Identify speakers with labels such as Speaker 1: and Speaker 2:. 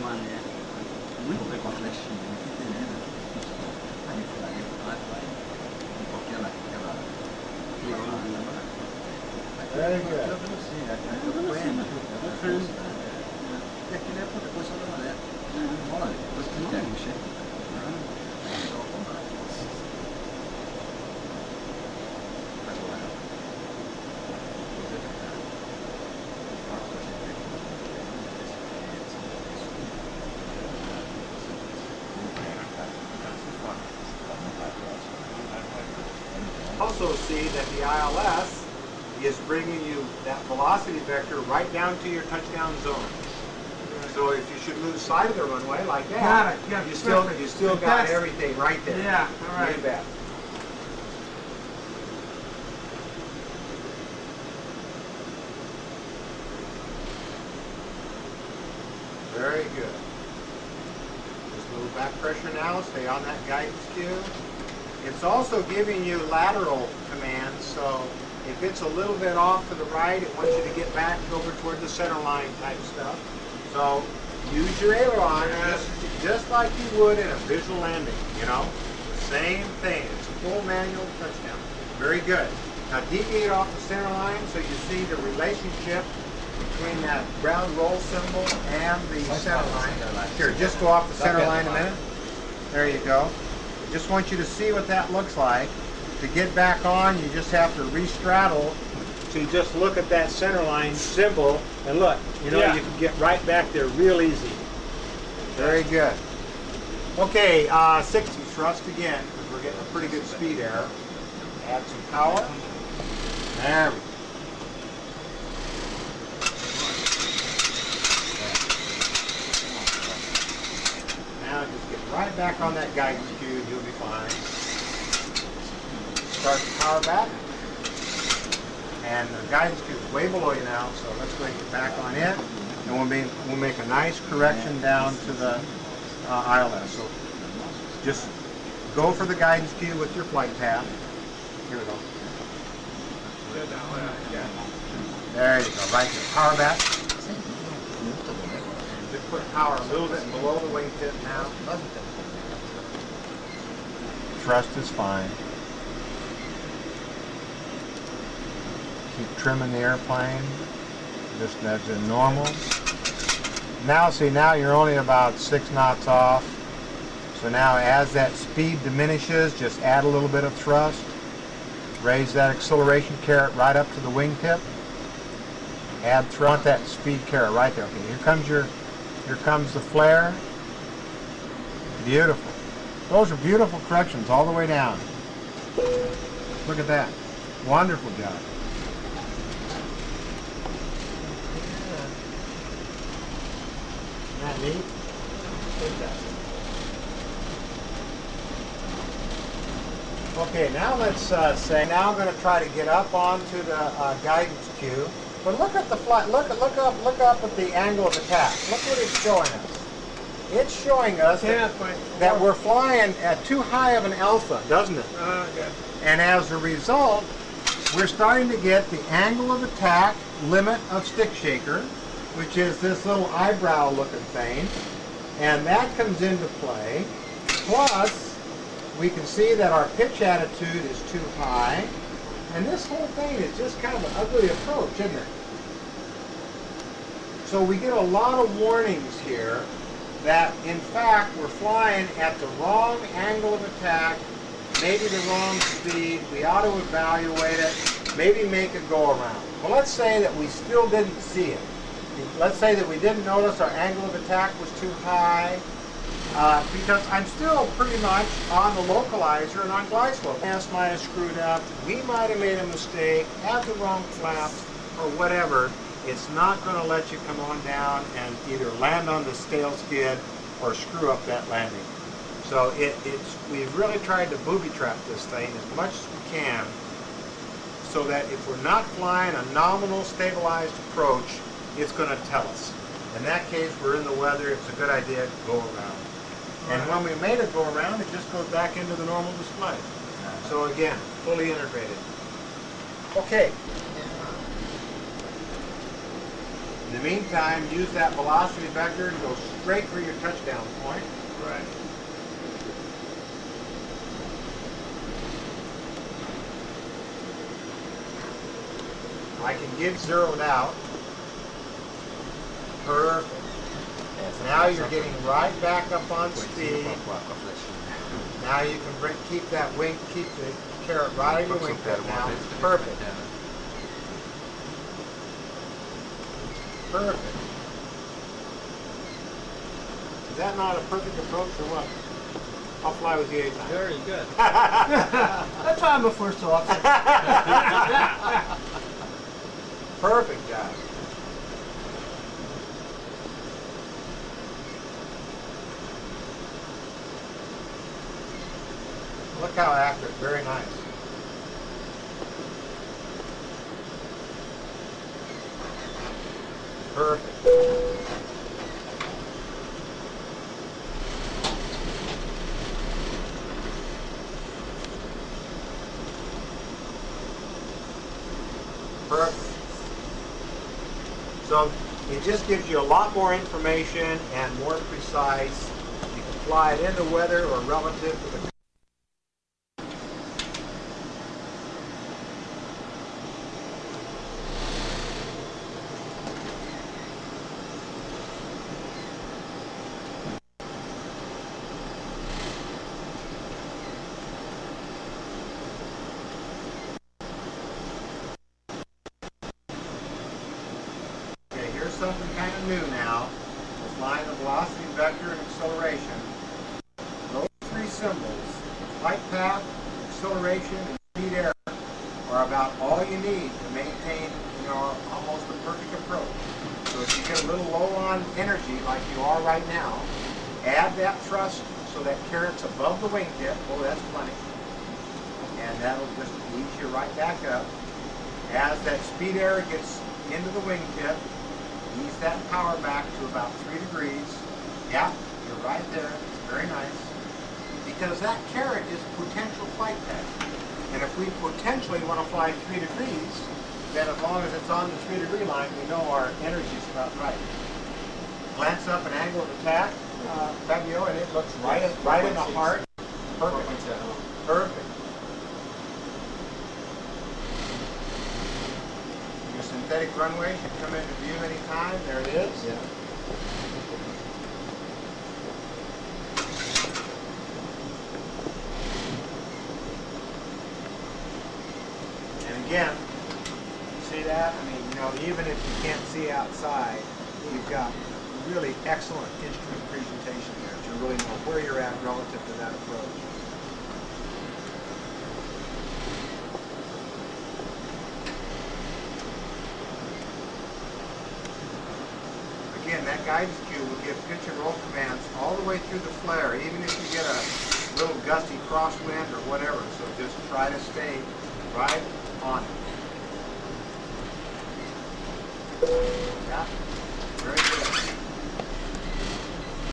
Speaker 1: maneira muito bem com a flechinha, muito entendendo. Aí vai um pouquinho naquela
Speaker 2: Very good.
Speaker 1: e aquilo é outra coisa da maneira. Olha, depois que não quer mexer.
Speaker 2: Also see that the ILS is bringing you that velocity vector right down to your touchdown zone. So if you should lose sight of the runway like that, you still got everything right there.
Speaker 3: Yeah, all right.
Speaker 2: You bet. Very good. Just a little back pressure now. Stay on that guidance cue. It's also giving you lateral commands, so if it's a little bit off to the right, it wants you to get back over toward the center line type stuff. So use your aileron just like you would in a visual landing, you know? Same thing. It's a full manual touchdown. Very good. Now deviate off the center line so you see the relationship between that ground roll symbol and the center line. Here, just go off the center line a minute. There you go. Just want you to see what that looks like. To get back on, you just have to re-straddle. So you just look at that center line symbol and look, you know, you can get right back there real easy. Very good. Okay, 60 thrust again, because we're getting a pretty good speed error. Add some power. There we go. Now just get right back on that guidance cue, you'll be fine. Start the power back. And the guidance cue is way below you now, so let's go ahead and get back on it. And we'll make a nice correction down to the ILS. So just go for the guidance cue with your flight path. Here we go. There you go, right there. Power back. Just put power a little bit below the wingtip now. Thrust is fine. Keep trimming the airplane. Just as in normal. Now see, now you're only about 6 knots off. So now as that speed diminishes, just add a little bit of thrust. Raise that acceleration caret right up to the wingtip. Add thrust, that speed caret right there. Okay, here comes the flare. Beautiful. Those are beautiful corrections all the way down. Look at that. Wonderful job. Isn't that neat? Okay, now let's say, now I'm going to try to get up onto the guidance cue. But look at the flight. Look up at the angle of attack. Look what it's showing us. It's showing us that we're flying at too high of an alpha, doesn't it?
Speaker 3: Okay.
Speaker 2: And as a result, we're starting to get the angle of attack limit of stick shaker, which is this little eyebrow looking thing, and that comes into play. Plus, we can see that our pitch attitude is too high, and this whole thing is just kind of an ugly approach, isn't it? So we get a lot of warnings here that, in fact, we're flying at the wrong angle of attack, maybe the wrong speed. We ought to evaluate it, maybe make a go around. Well, let's say that we still didn't see it. Let's say that we didn't notice our angle of attack was too high, because I'm still pretty much on the localizer and on glide slope. Mass might have screwed up, we might have made a mistake, had the wrong flaps, or whatever. It's not going to let you come on down and either land on the tail skid or screw up that landing. So we've really tried to booby trap this thing as much as we can, so that if we're not flying a nominal stabilized approach, it's going to tell us. In that case, we're in the weather, it's a good idea to go around. And when we made it go around, it just goes back into the normal display. So again, fully integrated. Okay. In the meantime, use that velocity vector to go straight for your touchdown point.
Speaker 1: Right.
Speaker 2: I can get zeroed out. Perfect. Now you're getting right back up on speed. Now you can keep that wing, keep the carrot right in your wingtip now. Perfect. Perfect. Is that not a perfect approach or what? I'll fly with you anytime.
Speaker 1: Very good. That's why I'm a first officer.
Speaker 2: Perfect job. Look how accurate. Very nice. Perfect. Perfect. So it just gives you a lot more information and more precise. You can fly it in the weather or relative to the something kind of new now. We're flying the velocity vector and acceleration. Those three symbols, flight path, acceleration, and speed error, are about all you need to maintain, almost a perfect approach. So if you get a little low on energy like you are right now, add that thrust so that carrot's above the wingtip. Oh, that's plenty. And that'll just ease you right back up. As that speed error gets into the wingtip, ease that power back to about 3 degrees. Yeah, you're right there. It's very nice. Because that carrot is a potential flight path. And if we potentially want to fly 3 degrees, then as long as it's on the 3-degree line, we know our energy is about right. Glance up an angle of attack, Fabio, and it looks right in the heart. Perfect. Perfect. Your synthetic runway should come into view anytime. There it is.
Speaker 1: Yeah.
Speaker 2: And again, see that? I mean, even if you can't see outside, you've got really excellent instrument presentation there to really know where you're at relative to that approach. Again, that guidance cue will give pitch and roll commands all the way through the flare, even if you get a little gusty crosswind or whatever. So just try to stay right on it. Yeah, very good.